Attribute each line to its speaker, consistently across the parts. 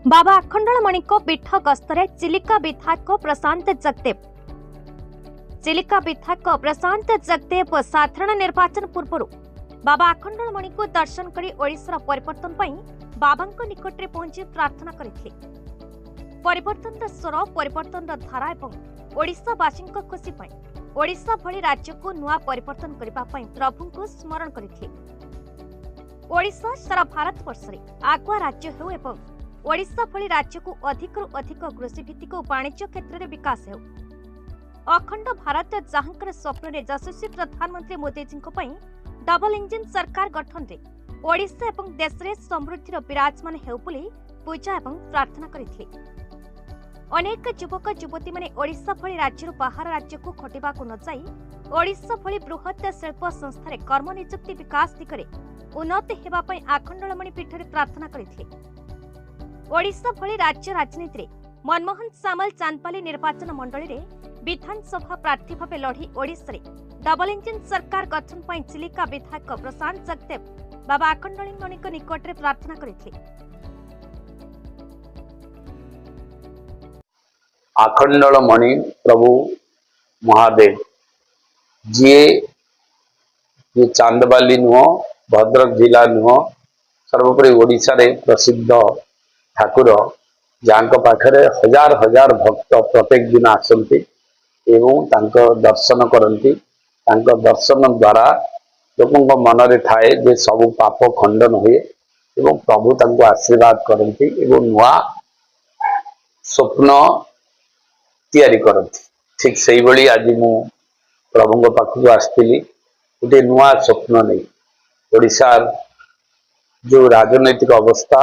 Speaker 1: बाबा अखंडलमणि पीठ गस्तरे चिलिका विधायक प्रशांत जगदेव। चिलिका विधायक प्रशांत जगदेव साधारण निर्वाचन पूर्व बाबा अखंडलमणि को दर्शन कर ओडिशार परिवर्तन पर बाबा निकट में पहुंची प्रार्थना करते। परिवर्तन स्वर परिवर्तन धारा और ओडिशावासी खुशी ओडिशा भली राज्य को नुआ परिवर्तन करने प्रभु को स्मरण करते। ओडिशा सारा भारत वर्ष आगुआ राज्य हो एवं ओडिशा भली राज्य को अधिकरू अधिक कृषि भित्तिक वाणिज्य क्षेत्र में विकास हो। अखंड भारत जहांकर स्वप्न में यशस्वी प्रधानमंत्री मोदी जी डबल इंजिन सरकार गठन में ओडिशा एवं देश में समृद्धि विराजमान हो पूजा एवं प्रार्थना करते। अनेक युवक युवती माने ओडिशा भली राज्य बाहर राज्य को खटिबा को न जाई ओडिशा भली बृहत शिल्प संस्था कर्म नियुक्ति विकास दिगरे उन्नति हेबा पई अखंडलमणि पीठरे प्रार्थना करते। ओडिशा भली राज्य राजनीति रे मनमोहन सामल चांदपाली निर्वाचन मंडली रे विधानसभा प्रार्थी भाव लड़ी ओडिशा रे डबल इंजिन सरकार गठन पई चिलिका विधायक प्रशांत जगदेव बाबा अखंडलमणि निकट में प्रार्थना करते।
Speaker 2: अखंडलमणि प्रभु महादेव जी चांदबाली नुह भद्रक जिला नुह सर्वोपरि ओडिशा रे प्रसिद्ध ठाकुर जहाँ पाखरे हजार हजार भक्त प्रत्येक दिन आसती एवं तांको दर्शन करती। तांको दर्शन द्वारा लोकों मनरे थाए जे सबु पाप खंडन हुए एवं प्रभु तांको आशीर्वाद करती एवं नुआ स्वप्न तैयारी करती। ठीक से ही बड़ी आज मु प्रभु पाखक आसती गोटे नुआ स्वप्न नहीं ओडिशा जो राजनैतिक अवस्था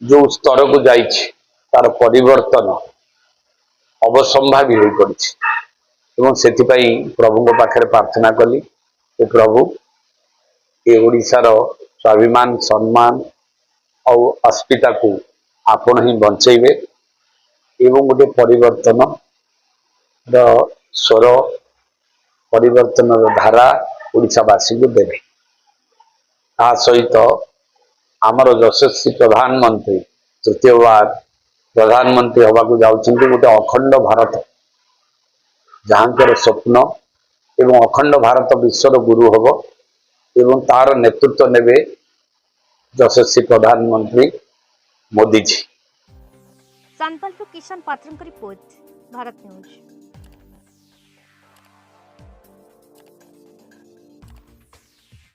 Speaker 2: जो स्तर को जाइए तार परिवर्तन अवसंभावी हो पड़ी से प्रभु पाखे प्रार्थना कली कि प्रभु ये ओडिशार स्वाभिमान सम्मान और अस्मिता को आपण ही बंचेबे एवं गोटे परिवर्तन स्वर परिवर्तन धारा ओडिशावासी को देवे। ता सहित आमर यशस्वी प्रधानमंत्री तृतीय बार प्रधानमंत्री हवा को जाउछन्ति गोटे अखंड भारत जहाँकर स्वप्न एवं अखंड भारत विश्वर गुरु हब एवं तार नेतृत्व नेबे यशस्वी प्रधानमंत्री मोदी जी।
Speaker 1: सांपल किशन पात्र रिपोर्ट भारत न्यूज।